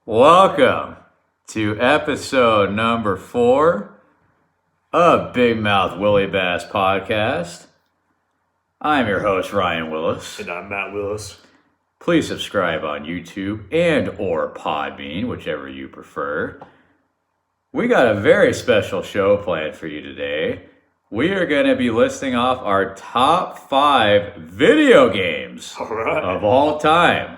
Welcome to episode number 4 of Big Mouth Willie Bass Podcast. I'm your host, Ryan Willis. And I'm Matt Willis. Please subscribe on YouTube and or Podbean, whichever you prefer. We got a very special show planned for you today. We are going to be listing off our top 5 video games of all time.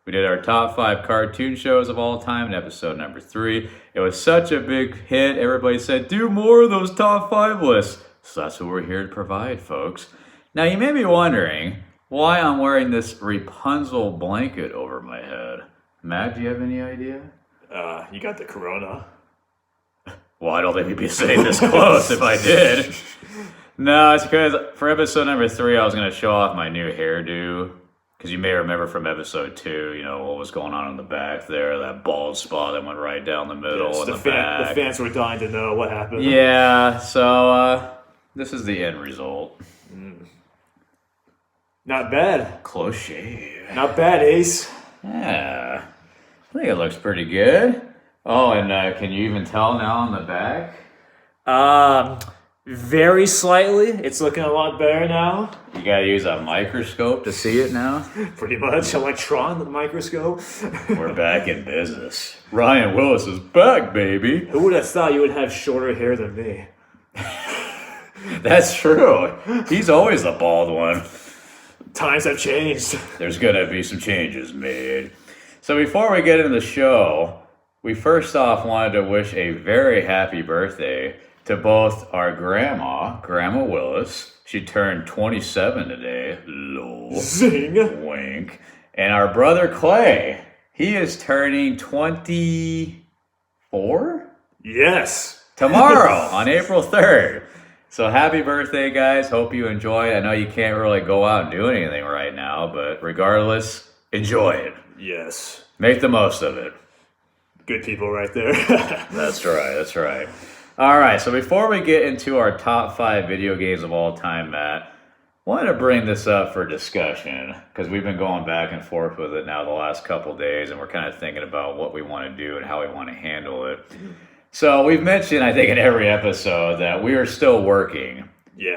We did our top 5 cartoon shows of all time in episode number 3. It was such a big hit. Everybody said, do more of those top 5 lists. So that's what we're here to provide, folks. Now, you may be wondering why I'm wearing this Rapunzel blanket over my head. Matt, do you have any idea? You got the corona. Well, I don't think we'd be sitting this close if I did. No, it's because for episode number 3, I was going to show off my new hairdo. Because you may remember from episode 2, you know, what was going on in the back there, that bald spot that went right down the middle and the back. The fans were dying to know what happened. Yeah, so this is the end result. Not bad. Close shave. Not bad, Ace. Yeah, I think it looks pretty good. Oh, and can you even tell now on the back? Very slightly. It's looking a lot better now. You gotta use a microscope to see it now. Pretty much. Electron, the microscope. We're back in business. Ryan Willis is back, baby. Who would have thought you would have shorter hair than me? That's true. He's always the bald one. Times have changed. There's gonna be some changes made. So before we get into the show, we first off wanted to wish a very happy birthday to both our Grandma Willis. She turned 27 today. Lol. Zing. Wink. And our brother Clay. He is turning 24? Yes. Tomorrow on April 3rd. So happy birthday, guys. Hope you enjoy it. I know you can't really go out and do anything right now, but regardless, enjoy it. Yes. Make the most of it. Good people right there. That's right. All right, so before we get into our top 5 video games of all time, Matt, I wanted to bring this up for discussion because we've been going back and forth with it now the last couple of days, and we're kind of thinking about what we want to do and how we want to handle it. So we've mentioned, I think, in every episode that we are still working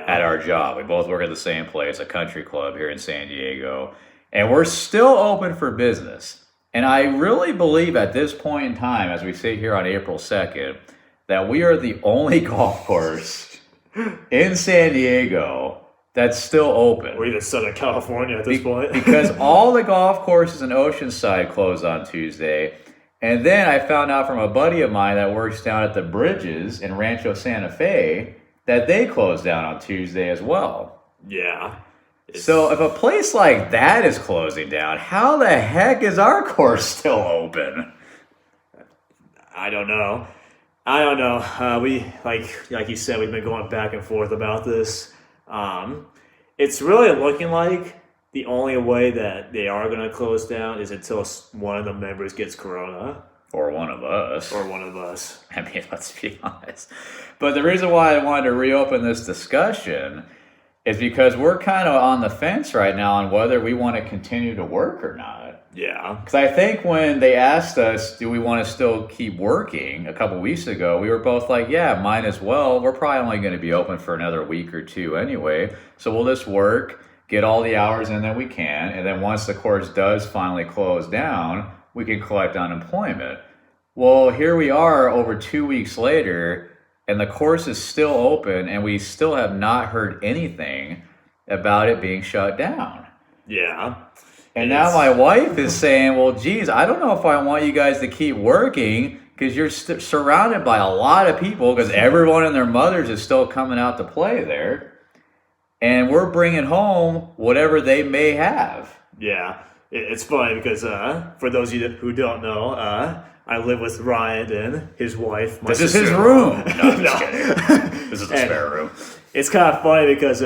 at our job. We both work at the same place, a country club here in San Diego, and we're still open for business. And I really believe at this point in time, as we sit here on April 2nd, that we are the only golf course in San Diego that's still open. We're even Southern California at this point. Because all the golf courses in Oceanside closed on Tuesday. And then I found out from a buddy of mine that works down at the Bridges in Rancho Santa Fe that they closed down on Tuesday as well. Yeah. So if a place like that is closing down, how the heck is our course still open? I don't know. We like you said, we've been going back and forth about this. It's really looking like the only way that they are going to close down is until one of the members gets corona. Or one of us. I mean, let's be honest. But the reason why I wanted to reopen this discussion is because we're kind of on the fence right now on whether we want to continue to work or not. Yeah. Because I think when they asked us, do we want to still keep working a couple weeks ago, we were both like, yeah, might as well. We're probably only going to be open for another week or 2 anyway. So we'll just work, get all the hours in that we can. And then once the course does finally close down, we can collect unemployment. Well, here we are over 2 weeks later, and the course is still open, and we still have not heard anything about it being shut down. Yeah. And now my wife is saying, well, geez, I don't know if I want you guys to keep working because you're surrounded by a lot of people because everyone and their mothers is still coming out to play there. And we're bringing home whatever they may have. Yeah. It's funny because for those of you who don't know, I live with Ryan and his wife. This is his room. No, I'm just kidding. This is the spare room. It's kind of funny because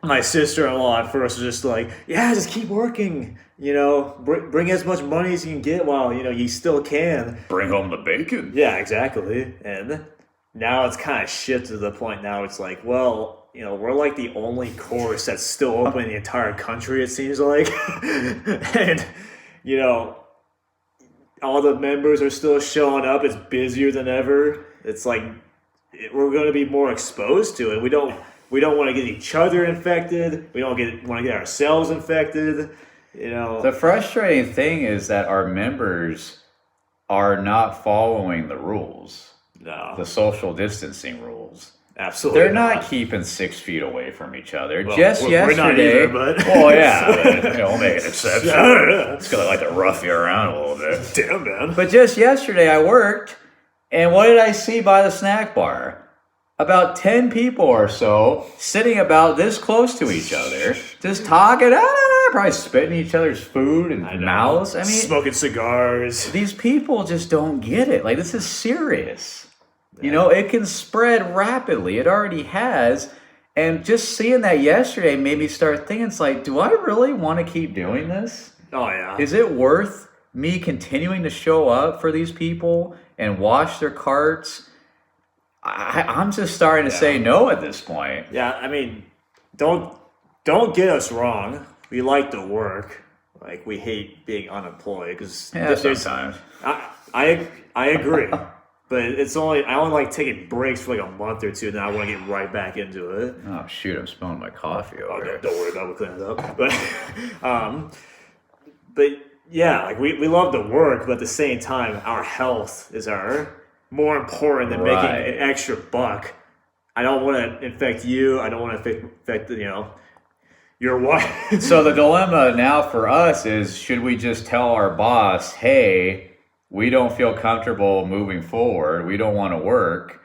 my sister-in-law at first was just like, yeah, just keep working. You know, bring as much money as you can get while, you know, you still can. Bring home the bacon. Yeah, exactly. And now it's kind of shifted to the point now it's like, well, you know, we're like the only course that's still open in the entire country, it seems like. And, you know, all the members are still showing up. It's busier than ever. It's like we're going to be more exposed to it. We don't want to get each other infected. We don't want to get ourselves infected. You know, The frustrating thing is that our members are not following the rules, no, the social distancing rules. absolutely. They're not keeping 6 feet away from each other. Well, Just we're not yesterday. either, but Well, yeah, but, we'll make an exception. Yeah. It's gonna like to rough you around a little bit. Damn, man. But just yesterday, I worked, and what did I see by the snack bar? About 10 people or so sitting about this close to each other, just talking, probably spitting each other's food and mouths. I mean, smoking cigars. these people just don't get it. Like, this is serious. You know, it can spread rapidly. It already has. And just seeing that yesterday made me start thinking, it's like, do I really want to keep doing this? Oh yeah. Is it worth me continuing to show up for these people and wash their carts? I'm just starting to say no at this point. Yeah, I mean, don't get us wrong. We like to work. Like we hate being unemployed because Yeah, sometimes. I agree, but I only like taking breaks for like a month or two. Now I want to get right back into it. Oh shoot! I'm spilling my coffee Oh, over here. don't worry about it. We'll clean it up. But yeah, like we love to work, but at the same time, our health is more important than making Right. an extra buck. I don't want to infect you. I don't want to infect your wife. So the dilemma now for us is, should we just tell our boss, hey, we don't feel comfortable moving forward, we don't want to work,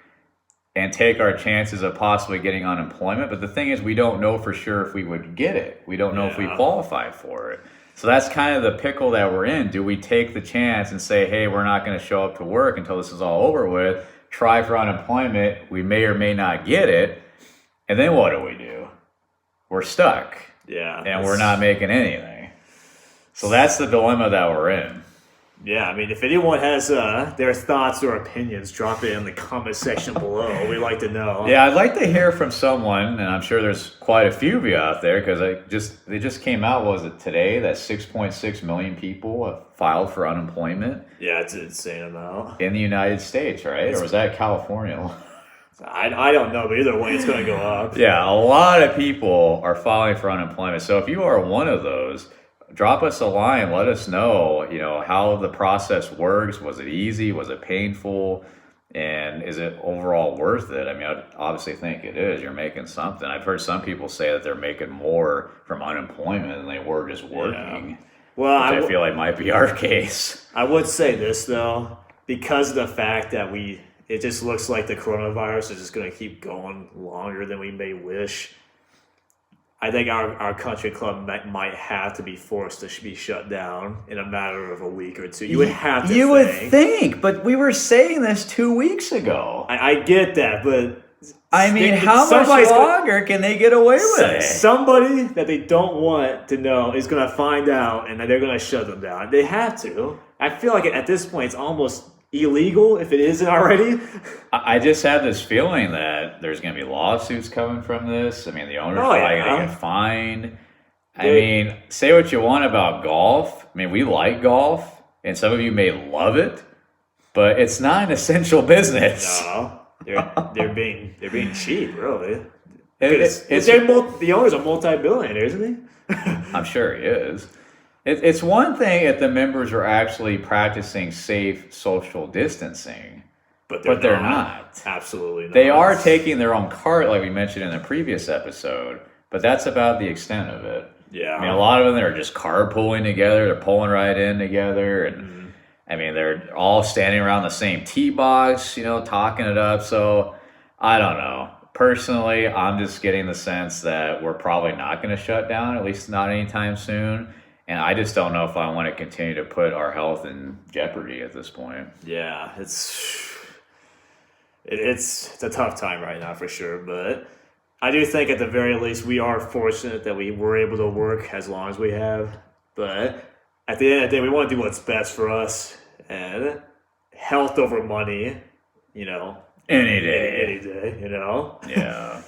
and take our chances of possibly getting unemployment? But the thing is, we don't know for sure if we would get it. We don't know if we Yeah. qualify for it. So that's kind of the pickle that we're in. Do we take the chance and say, hey, we're not going to show up to work until this is all over with, try for unemployment, we may or may not get it, and then what do? We're stuck. Yeah, And we're not making anything. So that's the dilemma that we're in. Yeah, I mean, if anyone has their thoughts or opinions, drop it in the comment section below. We like to know. Yeah, I'd like to hear from someone, and I'm sure there's quite a few of you out there, because they just came out, was it today, that 6.6 million people have filed for unemployment Yeah, it's an insane amount. in the United States, right? Or was that California? I don't know, but either way, it's going to go up. Yeah, a lot of people are filing for unemployment. So if you are one of those, drop us a line. Let us know, how the process works. Was it easy? Was it painful? And is it overall worth it? I mean, I obviously think it is. You're making something. I've heard some people say that they're making more from unemployment than they were just working, Well, which I feel like might be our case. I would say this, though, because of the fact that it just looks like the coronavirus is just going to keep going longer than we may wish. I think our country club might have to be forced to be shut down in a matter of a week or two. You would have to. You would think, but we were saying this 2 weeks ago. I get that, but I mean, how much somebody's longer can they get away with it? Somebody that they don't want to know is going to find out, and they're going to shut them down. They have to. I feel like at this point, it's almost illegal if it isn't already. I just have this feeling that there's going to be lawsuits coming from this. I mean, the owner's probably going to get fined. I mean, say what you want about golf. I mean, we like golf, and some of you may love it, but it's not an essential business. No, they're being cheap, really. It's The owner's a multi-billionaire, isn't he? I'm sure he is. It's one thing if the members are actually practicing safe social distancing, but they're not. Absolutely not. They are taking their own cart, like we mentioned in the previous episode, but that's about the extent of it. Yeah. I mean, a lot of them are just carpooling together. They're pulling right in together, and I mean, they're all standing around the same tee box, talking it up. So I don't know. Personally, I'm just getting the sense that we're probably not going to shut down, at least not anytime soon. And I just don't know if I want to continue to put our health in jeopardy at this point. Yeah, it's a tough time right now for sure, but I do think at the very least we are fortunate that we were able to work as long as we have. But at the end of the day, we want to do what's best for us, and health over money, Any day. any day, Yeah.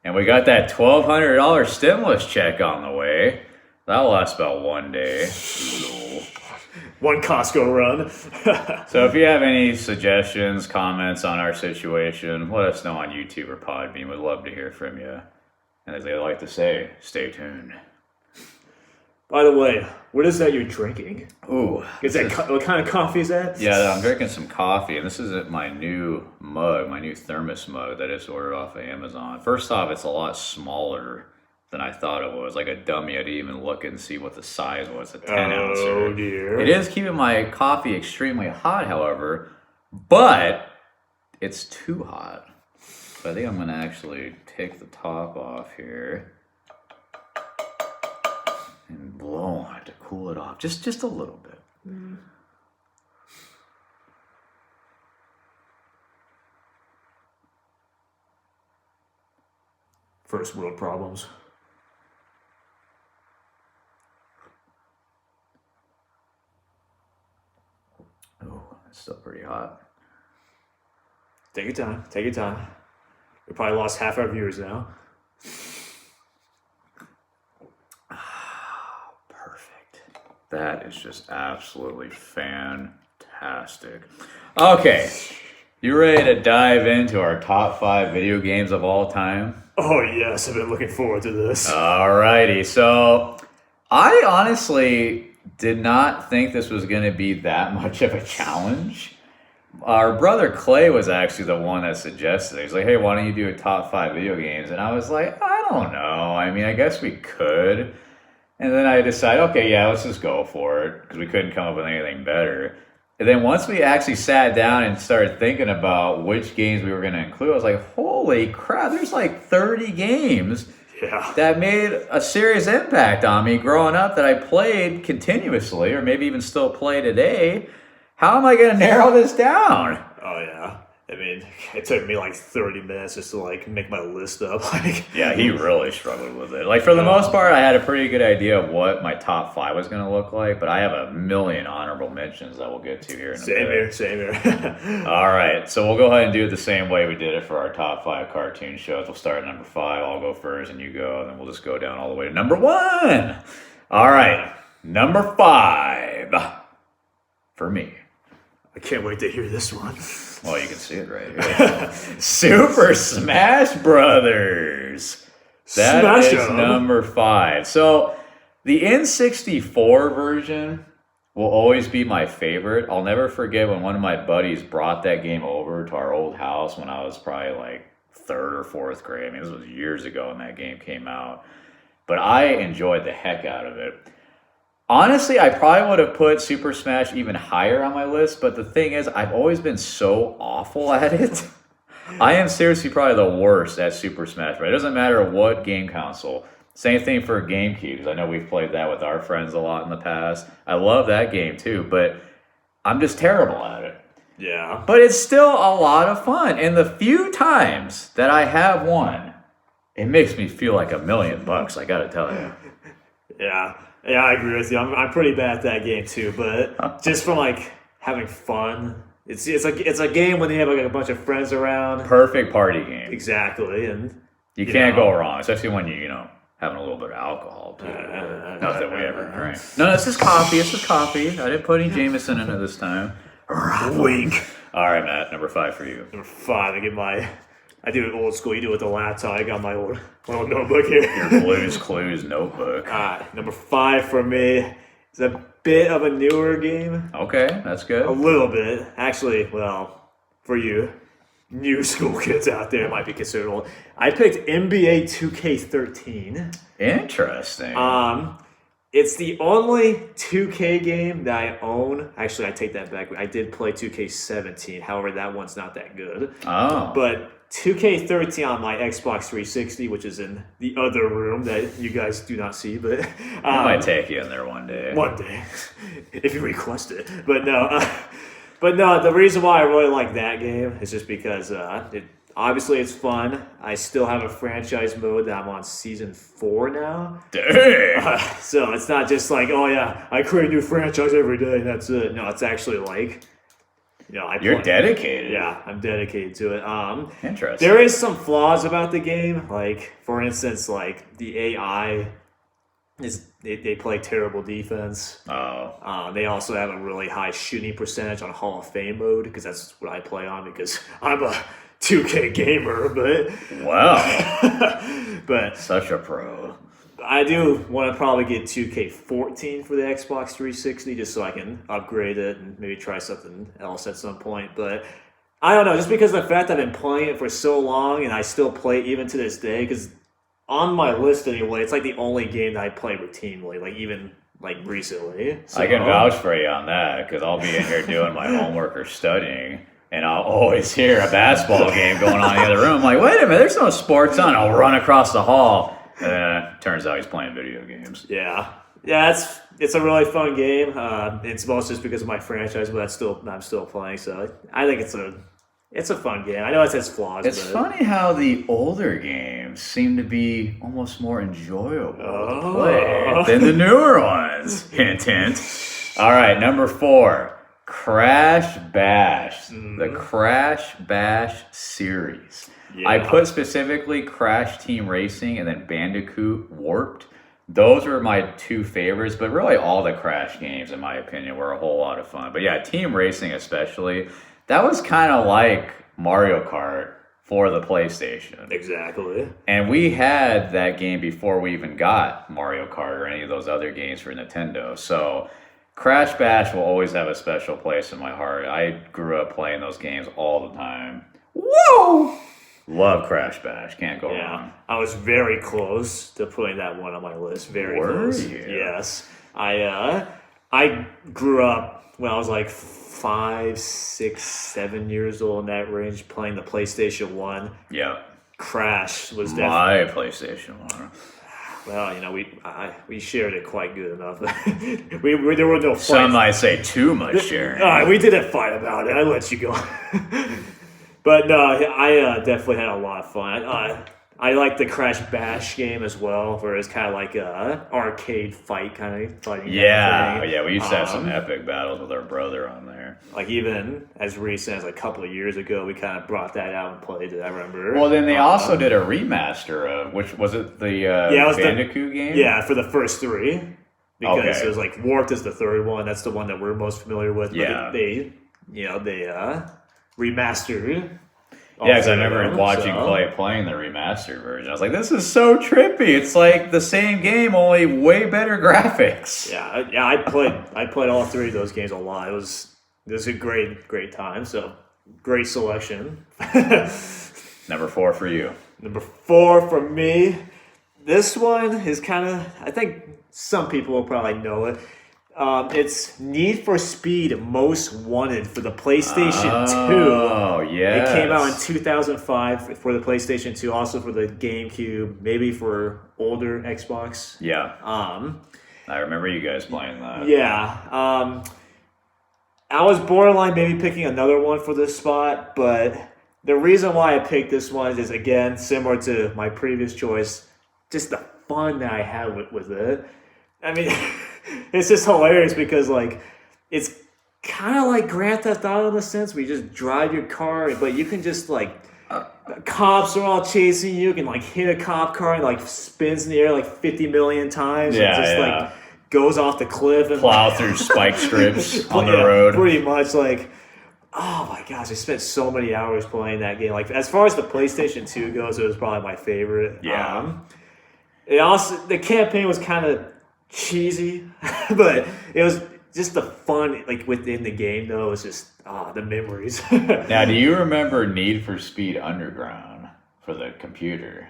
And we got that $1,200 stimulus check on the way. That'll last about one day. One Costco run. So if you have any suggestions, comments on our situation, let us know on YouTube or Podbean. We'd love to hear from you. And as they like to say, stay tuned. By the way, what is that you're drinking? Ooh. What kind of coffee is that? Yeah, I'm drinking some coffee, and this is my new mug, my new thermos mug that I just ordered off of Amazon. First off, it's a lot smaller than I thought it was. Like a dummy, I didn't even look and see what the size was. A 10 ouncer. Oh dear. It is keeping my coffee extremely hot, however, but it's too hot. So I think I'm going to actually take the top off here and blow on it to cool it off. Just a little bit. First world problems. Oh, it's still pretty hot. Take your time. Take your time. We probably lost half our viewers now. Perfect. That is just absolutely fantastic. Okay, you ready to dive into our top 5 video games of all time? Oh yes, I've been looking forward to this. Alrighty, so I honestly did not think this was going to be that much of a challenge. Our brother Clay was actually the one that suggested it. He's like, hey, why don't you do a top 5 video games? And I was like, I don't know. I mean, I guess we could. And then I decided, okay, yeah, let's just go for it because we couldn't come up with anything better. And then once we actually sat down and started thinking about which games we were going to include, I was like, holy crap, there's like 30 games that made a serious impact on me growing up that I played continuously or maybe even still play today. How am I going to narrow this down? Oh yeah. I mean, it took me like 30 minutes just to like make my list up. Yeah, he really struggled with it. Like for the most part, I had a pretty good idea of what my top 5 was going to look like, but I have a million honorable mentions that we'll get to here in a bit. Same here. All right, so we'll go ahead and do it the same way we did it for our top 5 cartoon shows. We'll start at number 5. I'll go first, and you go, and then we'll just go down all the way to number 1. All right, number 5 for me. I can't wait to hear this one. Well, you can see it right here. Super Smash Brothers. That is number 5. So the N64 version will always be my favorite. I'll never forget when one of my buddies brought that game over to our old house when I was probably like 3rd or 4th grade. I mean, this was years ago when that game came out. But I enjoyed the heck out of it. Honestly, I probably would have put Super Smash even higher on my list, but the thing is, I've always been so awful at it. I am seriously probably the worst at Super Smash, right? It doesn't matter what game console. Same thing for GameCube, because I know we've played that with our friends a lot in the past. I love that game too, but I'm just terrible at it. Yeah. But it's still a lot of fun, and the few times that I have won, it makes me feel like $1,000,000, I gotta tell you. Yeah, I agree with you. I'm pretty bad at that game too, but just from like having fun, it's a game when you have like a bunch of friends around. Perfect party game. Exactly, and you can't go wrong, especially when you having a little bit of alcohol too. Not that we ever drink. No, this is coffee. This is coffee. I didn't put any Jameson in it this time. Wink. All right, Matt. Number 5 for you. Number 5. I do it old school. You do it with the laptop. I got my old notebook here. Your Blue's Clues notebook. Number 5 for me is a bit of a newer game. Okay, that's good. A little bit. Actually, well, for you new school kids out there, it might be considered old. I picked NBA 2K13. Interesting. It's the only 2K game that I own. Actually, I take that back. I did play 2K17. However, that one's not that good. Oh. But 2K13 on my Xbox 360, which is in the other room that you guys do not see, but I might take you in there one day. One day, if you request it. But no, the reason why I really like that game is just because obviously it's fun. I still have a franchise mode that I'm on season 4 now. Dang. So it's not just like, oh yeah, I create a new franchise every day and that's it. No, it's actually like, you're dedicated. Yeah, I'm dedicated to it. Interesting. There is some flaws about the game. Like, for instance, like the AI They play terrible defense. Oh, They also have a really high shooting percentage on Hall of Fame mode because that's what I play on because I'm a 2K gamer, wow. but Such a pro. I do want to probably get 2K14 for the Xbox 360 just so I can upgrade it and maybe try something else at some point. But I don't know, just because of the fact I've been playing it for so long and I still play it even to this day, because on my list anyway, it's like the only game that I play routinely, like even like recently. So, I can vouch for you on that because I'll be in here doing my homework or studying, and I'll always hear a basketball game going on in the other room. I'm like, wait a minute, there's no sports on. I'll run across the hall. Turns out he's playing video games. Yeah, it's a really fun game. It's mostly just because of my franchise, but I'm still playing. So I think it's a fun game. I know it has flaws. It's funny how the older games seem to be almost more enjoyable to play than the newer ones. Hint, hint. All right, number 4, Crash Bash. The Crash Bash series. Yeah. I put specifically Crash Team Racing and then Bandicoot Warped. Those were my 2 favorites, but really all the Crash games, in my opinion, were a whole lot of fun. But yeah, Team Racing especially. That was kind of like Mario Kart for the PlayStation. Exactly. And we had that game before we even got Mario Kart or any of those other games for Nintendo. So Crash Bash will always have a special place in my heart. I grew up playing those games all the time. Whoa! Love Crash Bash. Can't go wrong. I was very close to putting that one on my list. Very close. You? Yes. I grew up when I was like 5, 6, 7 years old in that range playing the PlayStation 1. Yeah. Crash was definitely My PlayStation 1. well, we shared it quite good enough. we there were no fights. Some might say too much sharing. We didn't fight about it. I let you go. But no, I definitely had a lot of fun. I like the Crash Bash game as well, where it's kind of like a arcade fight kind of fighting. Yeah, kind of thing. yeah, we used to have some epic battles with our brother on there. Like even as recent as a couple of years ago, we kind of brought that out and played it. I remember. Well, then they also did a remaster of, which was it the it was Bandicoot game? Yeah, for the first 3. Because Okay. it was like Warped is the 3rd one. That's the one that we're most familiar with. But Yeah. they remastered. Yeah, because I remember watching playing the remastered version. I was like, this is so trippy. It's like the same game, only way better graphics. Yeah, I played all 3 of those games a lot. It was a great time. So great selection. Number 4 for you. Number 4 for me. This one is kind of, I think some people will probably know it. It's Need for Speed Most Wanted for the PlayStation 2. Oh, yeah. It came out in 2005 for the PlayStation 2, also for the GameCube, maybe for older Xbox. Yeah. I remember you guys playing that. Yeah. I was borderline maybe picking another one for this spot, but the reason why I picked this one is, again, similar to my previous choice, just the fun that I had with it. I mean, it's just hilarious because, like, it's kind of like Grand Theft Auto in a sense where you just drive your car, but you can just, like, cops are all chasing you. You can, like, hit a cop car and, like, spins in the air, like, 50 million times. Yeah, and just, like, goes off the cliff. And plow through spike strips on the road. Pretty much, like, oh my gosh, I spent so many hours playing that game. Like, as far as the PlayStation 2 goes, it was probably my favorite. Yeah. The campaign was kind of cheesy, but it was just the fun, like, within the game, though. It was just, the memories. Now, do you remember Need for Speed Underground for the computer?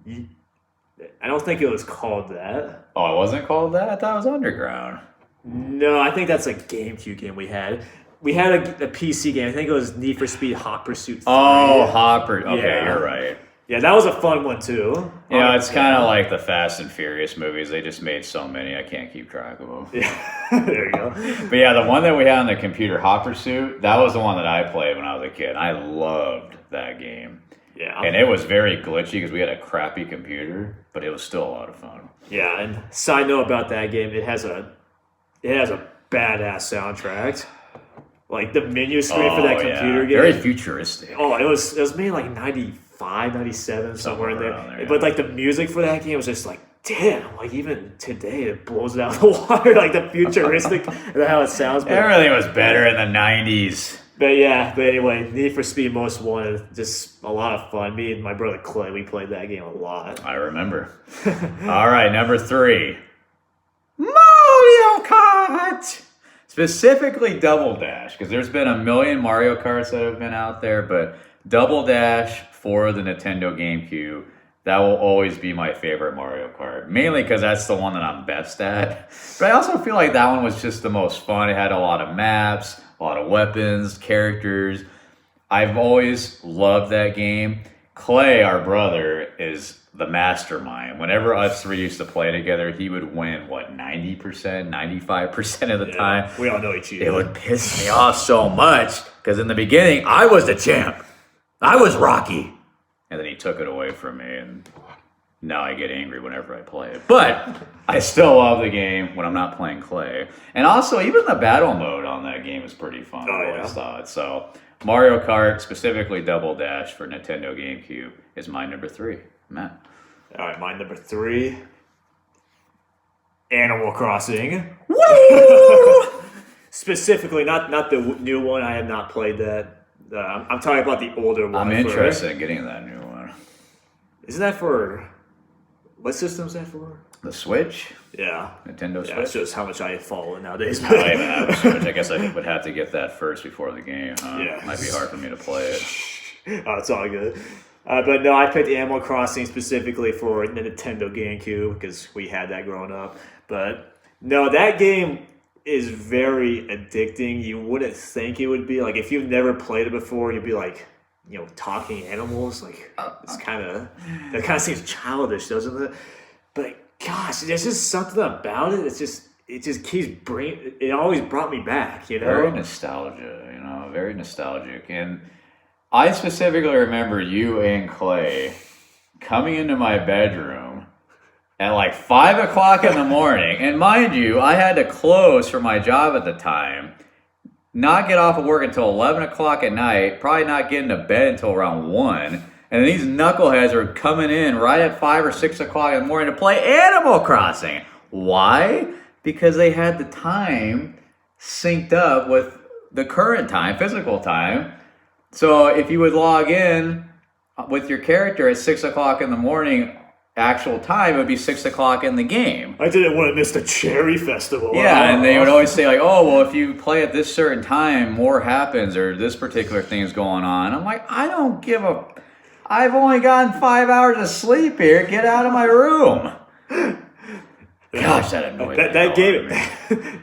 I don't think it was called that. Oh, it wasn't called that? I thought it was Underground. No, I think that's a GameCube game we had. We had a PC game. I think it was Need for Speed Hot Pursuit 3. Oh, Hopper. Okay, Yeah. you're right. Yeah, that was a fun one, too. You know, it's kind of like the Fast and Furious movies. They just made so many, I can't keep track of them. Yeah, there you go. But yeah, the one that we had on the computer, Hot Pursuit, that was the one that I played when I was a kid. I loved that game. Yeah. And it was very glitchy because we had a crappy computer, but it was still a lot of fun. Yeah, and side note about that game, it has a badass soundtrack. Like, the menu screen for that computer game. Very futuristic. Oh, it was made in, like, 95, 97, somewhere in around there. there, yeah. But, like, the music for that game was just, like, damn, like even today it blows it out of the water, like the futuristic, and how it sounds. But, Everything was better in the 90s. but yeah, but anyway, Need for Speed Most Wanted, just a lot of fun. Me and my brother Clay, we played that game a lot. I remember. All right, number 3. Mario Kart! Specifically Double Dash, because there's been a million Mario Karts that have been out there, but Double Dash for the Nintendo GameCube, that will always be my favorite Mario Kart. Mainly because that's the one that I'm best at. But I also feel like that one was just the most fun. It had a lot of maps, a lot of weapons, characters. I've always loved that game. Clay, our brother, is the mastermind. Whenever us three used to play together, he would win, 90%, 95% of the time. We all know he cheated. It would piss me off so much because in the beginning, I was the champ. I was Rocky. And then he took it away from me, and now I get angry whenever I play it. But I still love the game when I'm not playing Clay. And also, even the battle mode on that game is pretty fun. Oh, I yeah. always thought. So, Mario Kart, specifically Double Dash for Nintendo GameCube, is my number 3. Matt? All right, my number 3, Animal Crossing. Woo! Specifically, not the new one. I have not played that. I'm talking about the older one. I'm interested in getting that new one. Isn't that for... What system is that for? The Switch? Yeah. Nintendo Yeah, it Switch? shows how much I follow it nowadays. I don't even have a Switch. I guess I would have to get that first before the game. Yeah. Might be hard for me to play it. Oh, it's all good. But no, I picked Animal Crossing specifically for the Nintendo GameCube because we had that growing up. But no, that game is very addicting. You wouldn't think it would be. Like, if you've never played it before, you'd be like, talking animals. Like, it's that kind of seems childish, doesn't it? But gosh, there's just something about it. It just keeps bringing. It always brought me back. Very nostalgia, very nostalgic. And I specifically remember you and Clay coming into my bedroom at 5 o'clock in the morning. And mind you, I had to close for my job at the time, not get off of work until 11 o'clock at night, probably not get into bed until around 1. And these knuckleheads are coming in right at 5 or 6 o'clock in the morning to play Animal Crossing. Why? Because they had the time synced up with the current time, physical time. So if you would log in with your character at 6 o'clock in the morning, actual time, it would be 6 o'clock in the game. I didn't want to miss the Cherry Festival. Yeah, and they would always say, if you play at this certain time, more happens, or this particular thing is going on. I'm like, I don't give a... I've only gotten 5 hours of sleep here. Get out of my room. Gosh, that annoyed me. That game,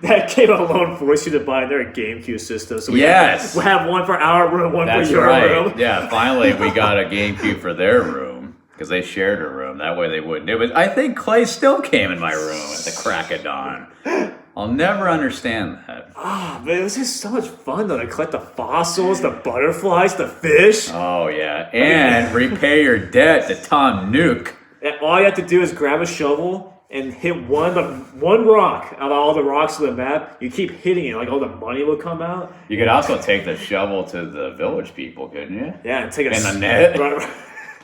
that game alone forced you to buy their GameCube system. So we have one for our room, one for your room. Yeah, finally we got a GameCube for their room because they shared a room. That way they wouldn't. I think Clay still came in my room at the crack of dawn. I'll never understand that. But it was just so much fun though to collect the fossils, the butterflies, the fish. Oh yeah, and repay your debt to Tom Nook. And all you have to do is grab a shovel and hit one rock out of all the rocks of the map. You keep hitting it, like all the money will come out. You could also take the shovel to the village people, couldn't you? Yeah, and take a... In the net?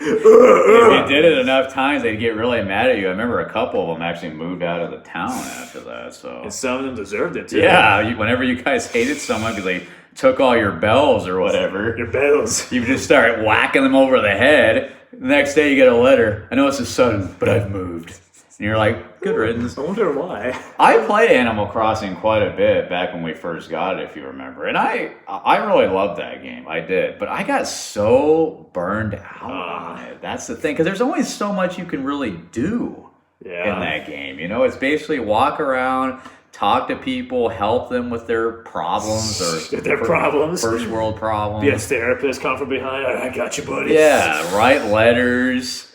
If you did it enough times, they'd get really mad at you. I remember a couple of them actually moved out of the town after that. So and some of them deserved it too. Yeah, whenever you guys hated someone because they took all your bells or whatever, your bells, you just start whacking them over the head. The next day you get a letter. I know it's a sudden, but I've moved. And you're like, good riddance. I wonder why. I played Animal Crossing quite a bit back when we first got it, if you remember. And I really loved that game. I did. But I got so burned out on it. That's the thing. Because there's only so much you can really do in that game. It's basically walk around, talk to people, help them with their problems or first world problems. Be a therapist, come from behind. I got you, buddy. Yeah, write letters.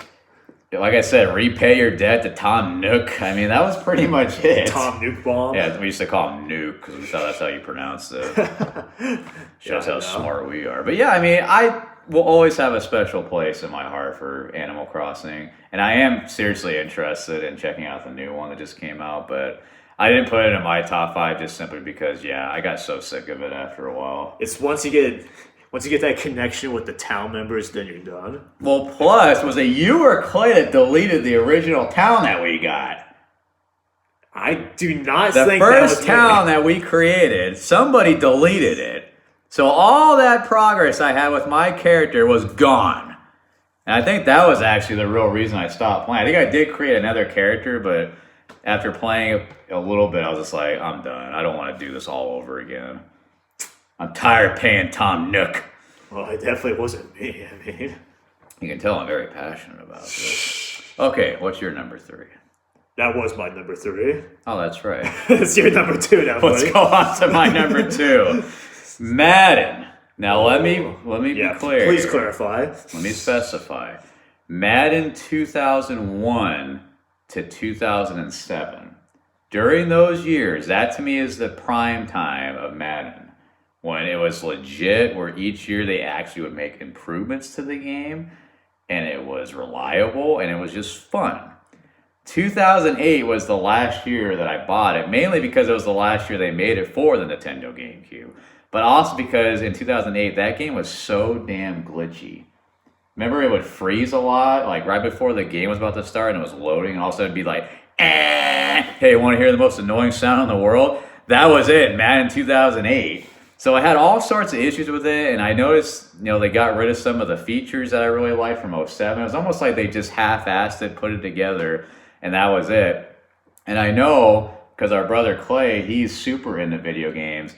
Like I said, repay your debt to Tom Nook. I mean, that was pretty much it. Tom Nook bomb. Yeah, we used to call him Nuke because we thought that's how you pronounced it. Shows how smart we are. But yeah, I mean, I will always have a special place in my heart for Animal Crossing. And I am seriously interested in checking out the new one that just came out. But I didn't put it in my top 5 just simply because, I got so sick of it after a while. It's once you once you get that connection with the town members, then you're done. Well, plus was it you or Clay that deleted the original town that we got? I do not The think that first was town me. that we created, somebody deleted it. So all that progress I had with my character was gone. And I think that was actually the real reason I stopped playing. I think I did create another character, but after playing a little bit, I was just like, I'm done. I don't want to do this all over again. I'm tired of paying Tom Nook. Well, it definitely wasn't me. I mean, You can tell I'm very passionate about this. Okay, what's your number 3? that was my number 3. Oh, that's right. It's your number 2 now, Let's buddy. go on to my number 2. Madden. Now let me Yeah, be clear. please here. clarify. Let me specify. Madden 2001 to 2007. During those years, that to me is the prime time of Madden. When it was legit, where each year they actually would make improvements to the game, and it was reliable, and it was just fun. 2008 was the last year that I bought it, mainly because it was the last year they made it for the Nintendo GameCube. But also because in 2008, that game was so damn glitchy. Remember, it would freeze a lot, like right before the game was about to start and it was loading, and all of a sudden it'd be like, hey, want to hear the most annoying sound in the world? That was it, Madden 2008. So I had all sorts of issues with it, and I noticed, they got rid of some of the features that I really liked from 07. It was almost like they just half-assed it, put it together, and that was it. And I know, because our brother Clay, he's super into video games.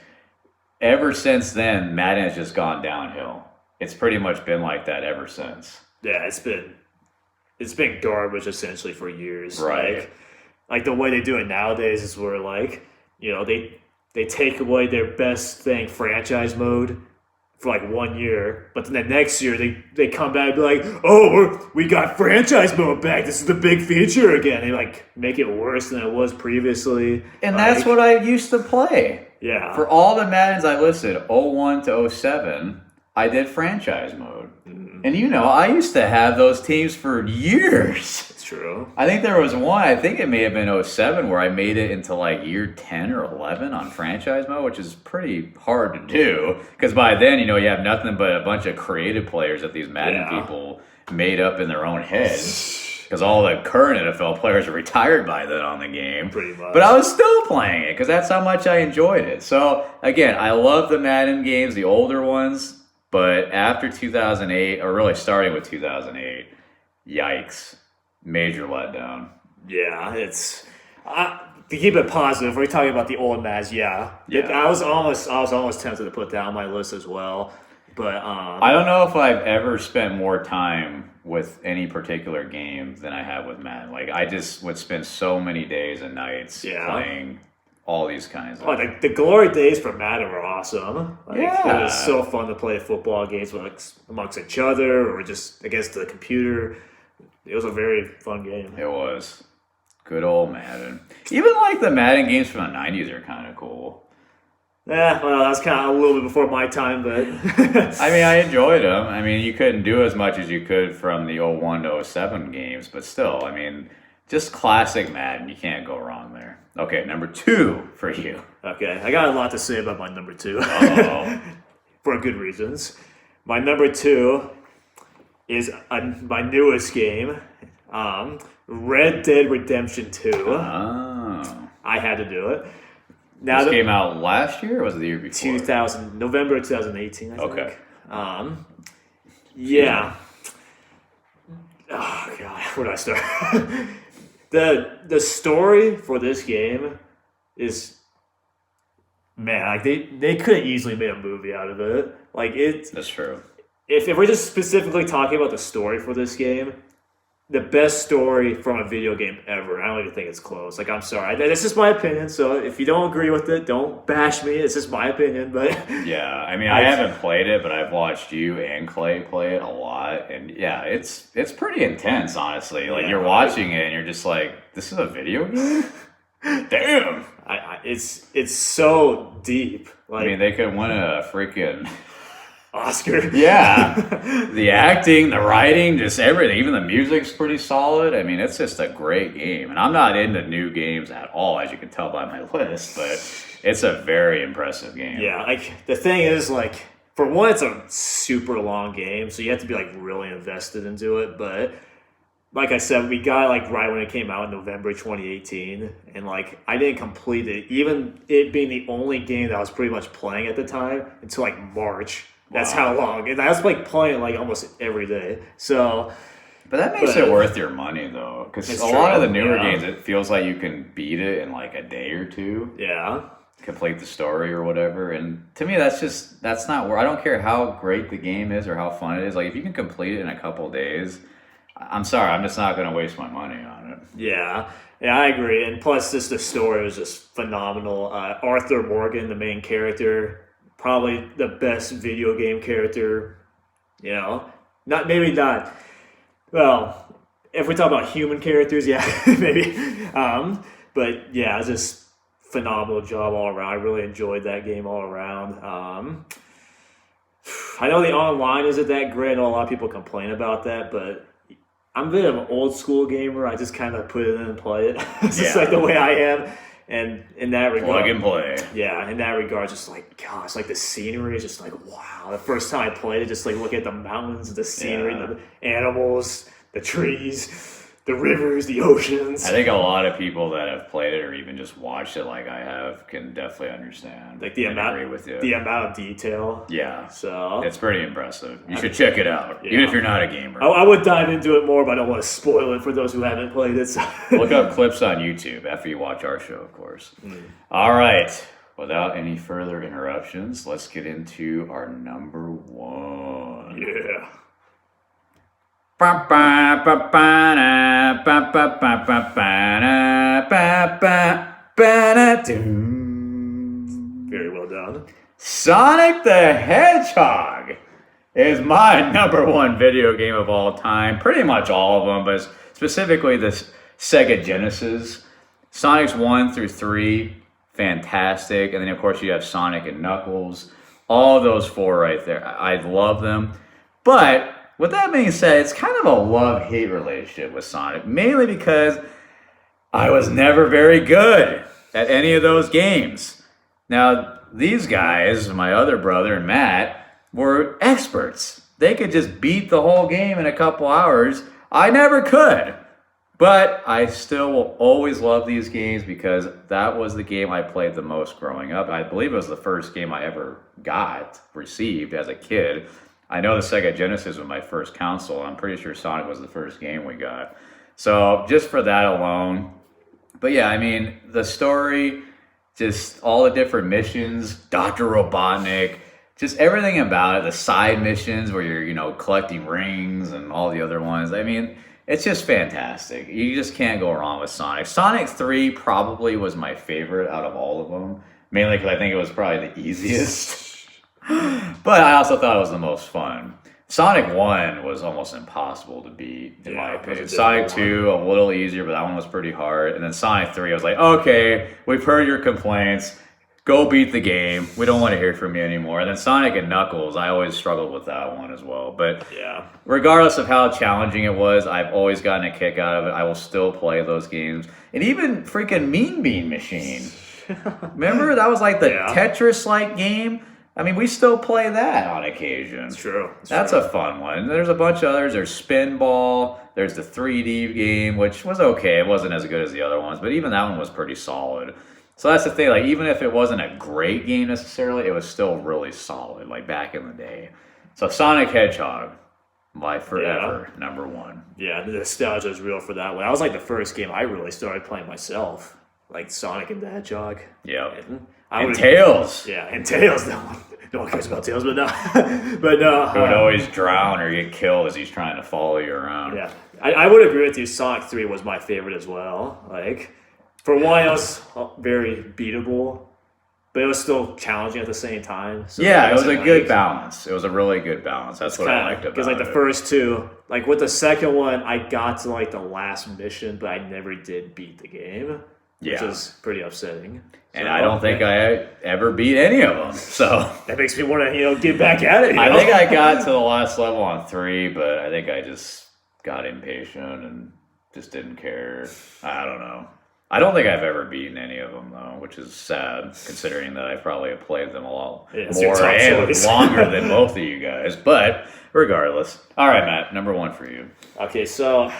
Ever since then, Madden has just gone downhill. It's pretty much been like that ever since. Yeah, it's been garbage essentially for years. Right. Like the way they do it nowadays is where they take away their best thing, franchise mode, for like 1 year, but then the next year they come back and be like, oh, we got franchise mode back. This is the big feature again. They like make it worse than it was previously. And that's what I used to play. Yeah. For all the Maddens I listed, 01 to 07, I did franchise mode. And I used to have those teams for years. It's true. I think there was one, I think it may have been 07, where I made it into like year 10 or 11 on franchise mode, which is pretty hard to do. Because by then, you have nothing but a bunch of creative players that these Madden people made up in their own heads. Because all the current NFL players are retired by then on the game. Pretty much. But I was still playing it because that's how much I enjoyed it. So, again, I love the Madden games, the older ones. But after 2008, or really starting with 2008, yikes. Major letdown. Yeah, it's to keep it positive. We're talking about the old Mads. Yeah. I was almost tempted to put that on my list as well, but I don't know if I've ever spent more time with any particular game than I have with Madden. Like I just would spend so many days and nights playing all these kinds of. Oh, the glory days for Madden were awesome. It Yeah. was so fun to play football games with, amongst each other or just against the computer. It was a very fun game. It was. Good old Madden. Even like the Madden games from the 90s are kind of cool. Yeah, well, that's kind of a little bit before my time, but I mean, I enjoyed them. I mean, you couldn't do as much as you could from the 01 to 07 games, but still, I mean, just classic Madden. You can't go wrong there. Okay, number 2 for you. Okay, I got a lot to say about my number 2. Uh-oh. For good reasons. My number 2 is my newest game, Red Dead Redemption 2. Oh. I had to do it. Now This came out last year or was it the year before? November 2018, I think. Okay. Yeah. Oh, God. Where do I start? The story for this game is, man, like they could have easily made a movie out of it. Like That's true. If we're just specifically talking about the story for this game, the best story from a video game ever. I don't even think it's close. Like, I'm sorry. That's just my opinion. So if you don't agree with it, don't bash me. It's just my opinion. But Yeah, I mean, I haven't played it, but I've watched you and Clay play it a lot, and yeah, it's pretty intense, honestly. Like you're watching it, and you're just like, "This is a video game." Damn. it's so deep. Like I mean, they could win a freaking Oscar. yeah. The acting, the writing, just everything. Even the music's pretty solid. I mean, it's just a great game, and I'm not into new games at all, as you can tell by my list, but it's a very impressive game. Yeah, like the thing is, like for one, it's a super long game, so you have to be like really invested into it. But like I said, we got it like right when it came out in November 2018, and like I didn't complete it, even it being the only game that I was pretty much playing at the time until like March. That's how long, and I was like playing like almost every day. So, But that makes it worth your money though, because a lot of the newer games, it feels like you can beat it in like a day or two. Yeah. Complete the story or whatever, and to me that's not where I don't care how great the game is or how fun it is. Like if you can complete it in a couple of days, I'm sorry, I'm just not going to waste my money on it. Yeah, I agree. And plus, just the story was just phenomenal. Arthur Morgan, the main character, probably the best video game character. You know, not. Well, if we talk about human characters, yeah, maybe. But yeah, it's just phenomenal job all around. I really enjoyed that game all around. I know the online isn't that great. I know a lot of people complain about that, but I'm a bit of an old school gamer. I just kind of put it in and play it. It's just like the way I am. And in that regard, plug and play. Yeah, in that regard, just like, gosh, like the scenery is just like, wow. The first time I played it, just like look at the mountains, the scenery, the animals, the trees, the rivers, the oceans. I think a lot of people that have played it or even just watched it like I have can definitely understand. Like the amount of detail. Yeah. So it's pretty impressive. You should check it out, even if you're not a gamer. I would dive into it more, but I don't want to spoil it for those who haven't played it. So. Look up clips on YouTube after you watch our show, of course. All right. Without any further interruptions, let's get into our number one. Yeah. Very well done. Sonic the Hedgehog is my number one video game of all time. Pretty much all of them, but specifically the Sega Genesis. Sonic's 1 through 3, fantastic. And then, of course, you have Sonic and Knuckles. All those four right there. I love them. But with that being said, it's kind of a love-hate relationship with Sonic, mainly because I was never very good at any of those games. Now, these guys, my other brother and Matt, were experts. They could just beat the whole game in a couple hours. I never could. But I still will always love these games because that was the game I played the most growing up. I believe it was the first game I ever received as a kid. I know the Sega Genesis was my first console. I'm pretty sure Sonic was the first game we got. So just for that alone. But yeah, I mean, the story, just all the different missions, Dr. Robotnik, just everything about it, the side missions where you're, collecting rings and all the other ones. I mean, it's just fantastic. You just can't go wrong with Sonic. Sonic 3 probably was my favorite out of all of them, mainly because I think it was probably the easiest. But I also thought it was the most fun. Sonic 1 was almost impossible to beat, in my opinion. Sonic 2, a little easier, but that one was pretty hard. And then Sonic 3, I was like, okay, we've heard your complaints. Go beat the game. We don't want to hear from you anymore. And then Sonic and Knuckles, I always struggled with that one as well. But regardless of how challenging it was, I've always gotten a kick out of it. I will still play those games. And even freaking Mean Bean Machine. Remember? That was like the Tetris-like game. I mean, we still play that on occasion. It's true. That's a fun one. There's a bunch of others. There's Spinball. There's the 3D game, which was okay. It wasn't as good as the other ones, but even that one was pretty solid. So that's the thing. Like, even if it wasn't a great game necessarily, it was still really solid, like back in the day. So Sonic Hedgehog, my forever number one. Yeah, the nostalgia is real for that one. That was like the first game I really started playing myself, like Sonic and the Hedgehog. Yeah. And Tails. Yeah, and Tails. No one cares about Tails, but no. But no. Who would always drown or get killed as he's trying to follow you around. Yeah. I would agree with you. Sonic 3 was my favorite as well. Like, for one, it was very beatable, but it was still challenging at the same time. So it was a good balance. It was a really good balance. That's what I liked about it. Because, like, the first two, like, with the second one, I got to, like, the last mission, but I never did beat the game. Which is pretty upsetting. And I don't think I ever beat any of them. So that makes me want to, get back at it. I think I got to the last level on 3, but I think I just got impatient and just didn't care. I don't know. I don't think I've ever beaten any of them though, which is sad considering that I probably have played them a lot it's your more top and choice. longer than both of you guys. But regardless, all right, Matt, number one for you. Okay, so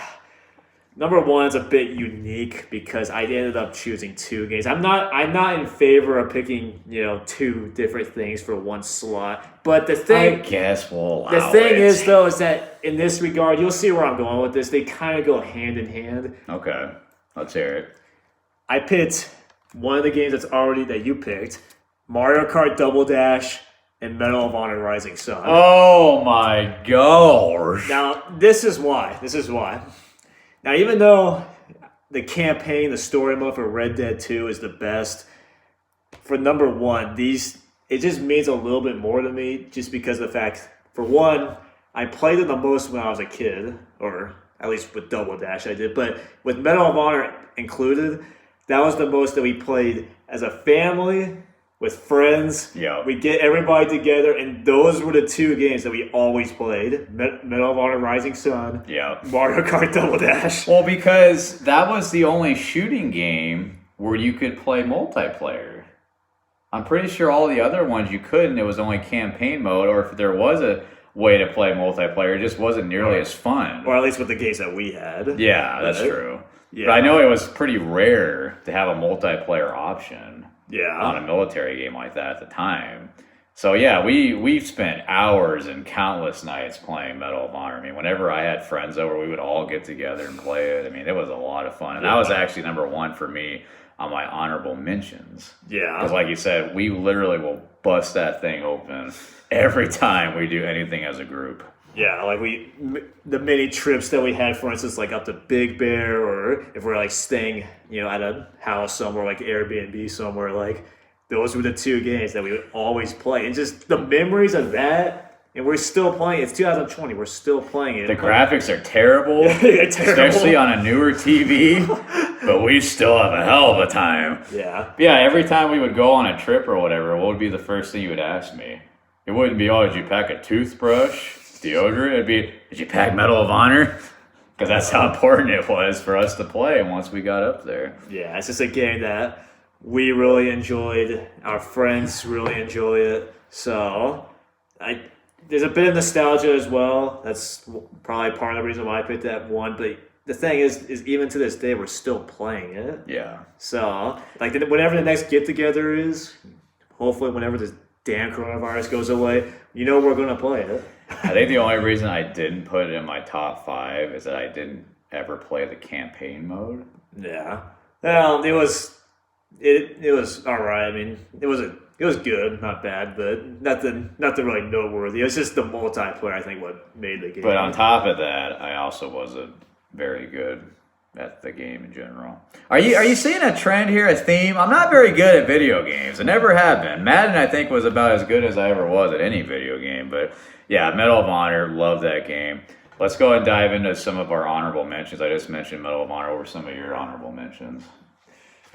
number one is a bit unique because I ended up choosing two games. I'm not in favor of picking two different things for one slot. But the I thing guess we'll allow the thing it. is though is that in this regard, you'll see where I'm going with this. They kind of go hand in hand. Okay, let's hear it. I picked one of the games that you picked, Mario Kart Double Dash and Medal of Honor Rising Sun. Oh my gosh. Now, this is why. Now, even though the campaign, the story mode for Red Dead 2 is the best, for number one, it just means a little bit more to me just because of the fact, for one, I played it the most when I was a kid, or at least with Double Dash I did, but with Medal of Honor included, that was the most that we played as a family, with friends. Yeah. We get everybody together, and those were the two games that we always played. Medal of Honor Rising Sun, Yeah. Mario Kart Double Dash. Well, because that was the only shooting game where you could play multiplayer. I'm pretty sure all the other ones you couldn't. It was only campaign mode, or if there was a way to play multiplayer, it just wasn't nearly as fun. Or at least with the games that we had. Yeah, that's Right? true. Yeah. But I know it was pretty rare to have a multiplayer option on a Yeah. military game like that at the time. So yeah, we've spent hours and countless nights playing Medal of Honor. I mean, whenever I had friends over, we would all get together and play it. I mean, it was a lot of fun. And that was actually number one for me on my honorable mentions. Yeah. Because like you said, we literally will bust that thing open every time we do anything as a group. Yeah, like the mini trips that we had, for instance, like up to Big Bear, or if we're like staying, at a house somewhere, like Airbnb somewhere, like those were the two games that we would always play. And just the memories of that, and we're still playing. It's 2020, we're still playing it. The graphics are terrible, They're terrible. especially on a newer TV, but we still have a hell of a time. Yeah. Yeah, every time we would go on a trip or whatever, what would be the first thing you would ask me? It wouldn't be, oh, did you pack a toothbrush, deodorant? It'd be, did you pack Medal of Honor? Because that's how important it was for us to play once we got up there. Yeah, it's just a game that we really enjoyed. Our friends really enjoy it. So, there's a bit of nostalgia as well. That's probably part of the reason why I picked that one. But the thing is even to this day, we're still playing it. Yeah. So, like, whenever the next get together is, hopefully, whenever this damn coronavirus goes away, we're gonna play it. I think the only reason I didn't put it in my top 5 is that I didn't ever play the campaign mode. Yeah. Well, it was all right. I mean, it was good, not bad, but nothing really noteworthy. It was just the multiplayer, I think, what made the game. But on top of that, I also wasn't very good at the game in general. Are you seeing a trend here, a theme? I'm not very good at video games. I never have been. Madden, I think, was about as good as I ever was at any video game. But yeah, Medal of Honor, love that game. Let's go and dive into some of our honorable mentions. I just mentioned Medal of Honor. Over some of your honorable mentions.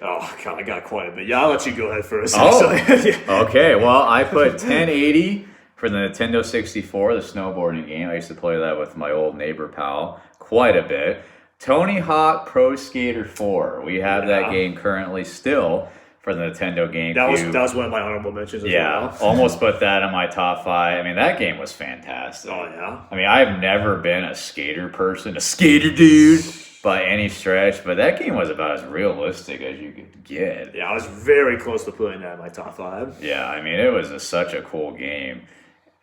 Oh, God, I got quite a bit. Yeah, I'll let you go ahead first. Oh, actually. Yeah. okay. Well, I put 1080 for the Nintendo 64, the snowboarding game. I used to play that with my old neighbor pal quite a bit. Tony Hawk Pro Skater 4. We have that game currently still for the Nintendo GameCube. That was one of my honorable mentions as well. Almost put that in my top 5. I mean, that game was fantastic. Oh, yeah. I mean, I've never been a skater person, a skater dude by any stretch, but that game was about as realistic as you could get. Yeah, I was very close to putting that in my top 5. Yeah, I mean, it was such a cool game.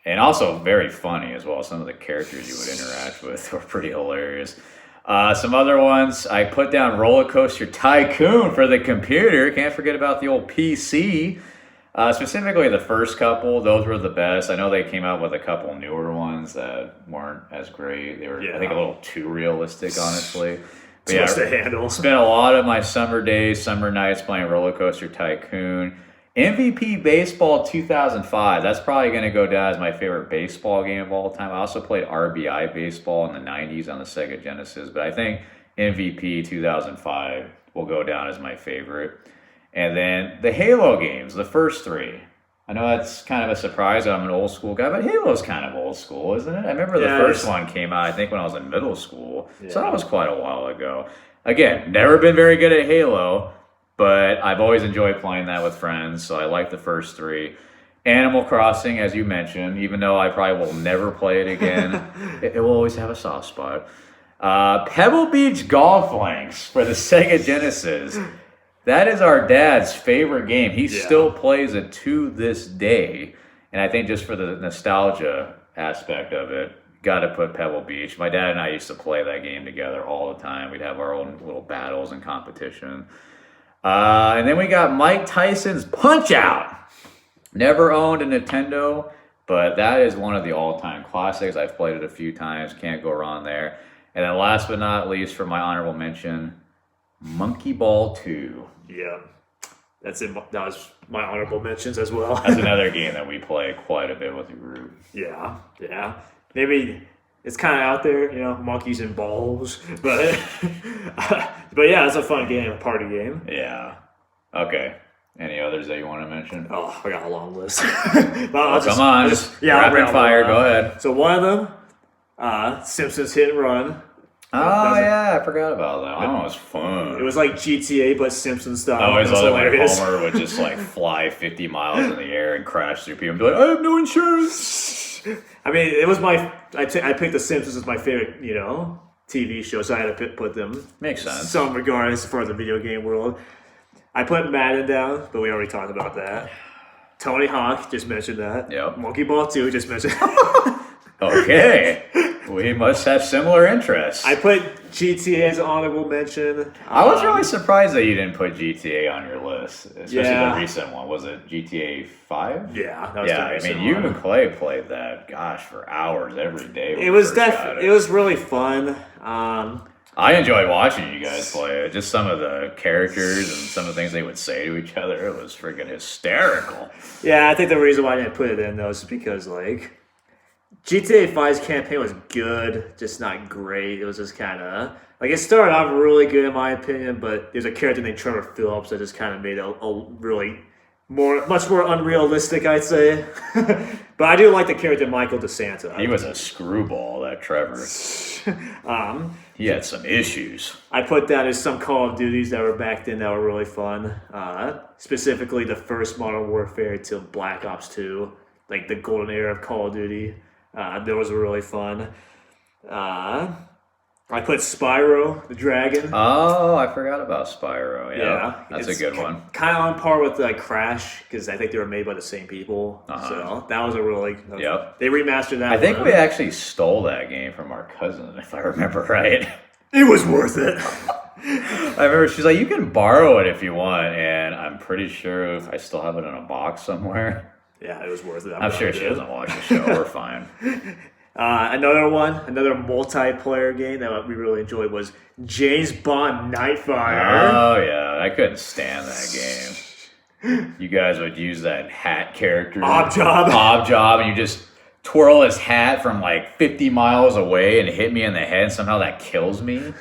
And also very funny as well. Some of the characters you would interact with were pretty hilarious. Some other ones, I put down Roller Coaster Tycoon for the computer. Can't forget about the old PC. Specifically the first couple, those were the best. I know they came out with a couple newer ones that weren't as great. They were, I think, a little too realistic, honestly. But Supposed to handle. Spent a lot of my summer days, summer nights playing Roller Coaster Tycoon. MVP Baseball 2005. That's probably going to go down as my favorite baseball game of all time. I also played RBI Baseball in the 90s on the Sega Genesis, but I think MVP 2005 will go down as my favorite. And then the Halo games, the first 3. I know that's kind of a surprise. I'm an old school guy, but Halo's kind of old school, isn't it? I remember the first one came out, I think, when I was in middle school. So that was quite a while ago. again, never been very good at Halo, but I've always enjoyed playing that with friends, so I like the first three. Animal Crossing, as you mentioned, even though I probably will never play it again, it will always have a soft spot. Pebble Beach Golf Links for the Sega Genesis. That is our dad's favorite game. He still plays it to this day. And I think just for the nostalgia aspect of it, got to put Pebble Beach. My dad and I used to play that game together all the time. We'd have our own little battles and competition. And then we got Mike Tyson's Punch-Out! Never owned a Nintendo, but that is one of the all-time classics. I've played it a few times. Can't go wrong there. And then last but not least, for my honorable mention, Monkey Ball 2. Yeah. That was my honorable mentions as well. That's another game that we play quite a bit with the group. Yeah. Maybe it's kind of out there, monkeys and balls, but but yeah, it's a fun game, a party game. Yeah. Okay. Any others that you want to mention? Oh, I got a long list. Come on, rapid fire. Go ahead. So one of them, Simpsons Hit and Run. Oh yeah, I forgot about that. That was fun. It was like GTA but Simpsons style. I always loved it when Homer would just like fly 50 miles in the air and crash through people and be like, I have no insurance. I mean, it was I picked The Simpsons as my favorite, TV show, so I had to put them. Makes sense. Some regard as far as the video game world. I put Madden down, but we already talked about that. Tony Hawk, just mentioned that. Yep. Monkey Ball 2, just mentioned. Okay. We must have similar interests. I put GTA as an honorable mention. I was really surprised that you didn't put GTA on your list, especially the recent one. Was it GTA 5? Yeah, that was the recent one. You and Clay played that, for hours every day. It was it was really fun. I enjoyed watching you guys play it. Just some of the characters and some of the things they would say to each other. It was freaking hysterical. Yeah, I think the reason why I didn't put it in though is because GTA 5's campaign was good, just not great. It was just kind of it started off really good in my opinion, but there's a character named Trevor Phillips that just kind of made a really much more unrealistic, I'd say. But I do like the character Michael DeSanta. He was a screwball, that Trevor. He had some issues. I put down as some Call of Duties that were back then that were really fun. Specifically, the first Modern Warfare to Black Ops 2, like the golden era of Call of Duty. Those were really fun. I put Spyro the Dragon. Oh, I forgot about Spyro. Yeah, that's a good one. Kind of on par with Crash, because I think they were made by the same people. So that was a really... They remastered that. I think we actually stole that game from our cousin, if I remember right. It was worth it. I remember she's like, you can borrow it if you want, and I'm pretty sure I still have it in a box somewhere. Yeah, it was worth it. I'm sure she doesn't watch the show. We're fine. Another multiplayer game that we really enjoyed was James Bond Nightfire. Oh, yeah. I couldn't stand that game. You guys would use that hat character. Objob, and you just twirl his hat from 50 miles away and hit me in the head, and somehow that kills me.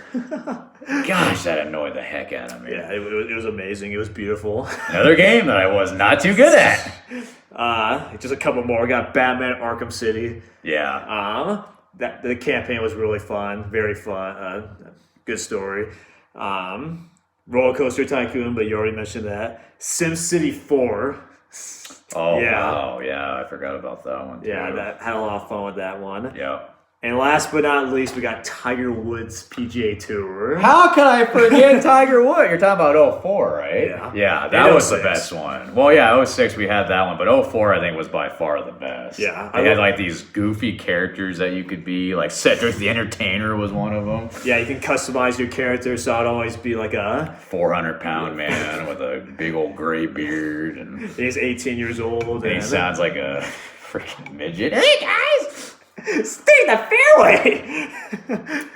Gosh, that annoyed the heck out of me. Yeah, it was amazing. It was beautiful. Another game that I was not too good at. Just a couple more. We got Batman Arkham City. Yeah. The campaign was really fun. Very fun. Good story. Roller Coaster Tycoon, but you already mentioned that. SimCity 4. Oh, wow. Yeah, I forgot about that one, too. Yeah, that had a lot of fun with that one. Yeah. And last but not least, we got Tiger Woods PGA Tour. How can I forget Tiger Woods? You're talking about 04, right? Yeah. Yeah, that was the best one. Well, yeah, 06 we had that one, but 04 I think was by far the best. Yeah. They had these goofy characters that you could be, Cedric the Entertainer was one of them. Yeah, you can customize your character, so I'd always be a 400-pound man with a big old gray beard. And he's 18 years old. And he sounds like a freaking midget. Hey, guys! Stay in the fairway!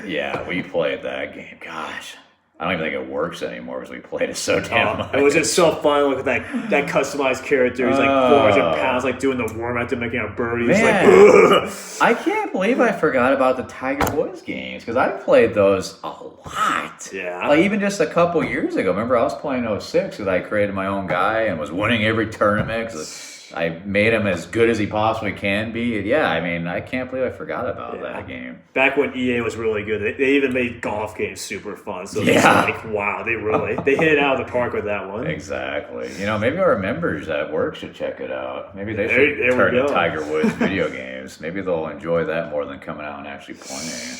Yeah, we played that game. Gosh. I don't even think it works anymore because we played it so damn much. It was just so fun. Look at that customized character. He's 400 pounds, doing the worm after making a birdie. Man, I can't believe I forgot about the Tiger Woods games because I played those a lot. Yeah. Even just a couple years ago. Remember, I was playing 06 because I created my own guy and was winning every tournament. I made him as good as he possibly can be. Yeah, I mean, I can't believe I forgot about Yeah. that game. Back when EA was really good, they even made golf games super fun. So Yeah. it's like, wow, they hit it out of the park with that one. Exactly. You know, maybe our members at work should check it out. Maybe they There should turn we to go. Tiger Woods video games. Maybe they'll enjoy that more than coming out and actually playing.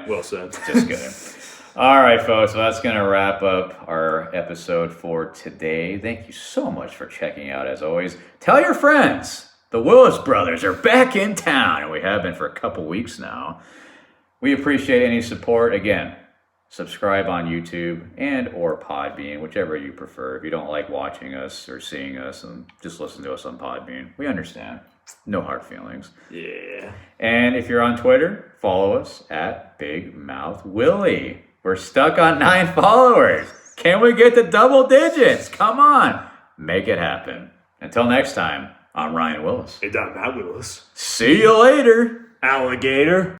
Well said. Just kidding. All right, folks. So that's going to wrap up our episode for today. Thank you so much for checking out, as always. Tell your friends. The Willis brothers are back in town, and we have been for a couple weeks now. We appreciate any support. Again, subscribe on YouTube and or Podbean, whichever you prefer. If you don't like watching us or seeing us, and just listen to us on Podbean. We understand. No hard feelings. Yeah. And if you're on Twitter, follow us at Big Mouth Willie. We're stuck on 9 followers. Can we get to double digits? Come on. Make it happen. Until next time, I'm Ryan Willis. It doesn't matter, Willis. See you later. Alligator.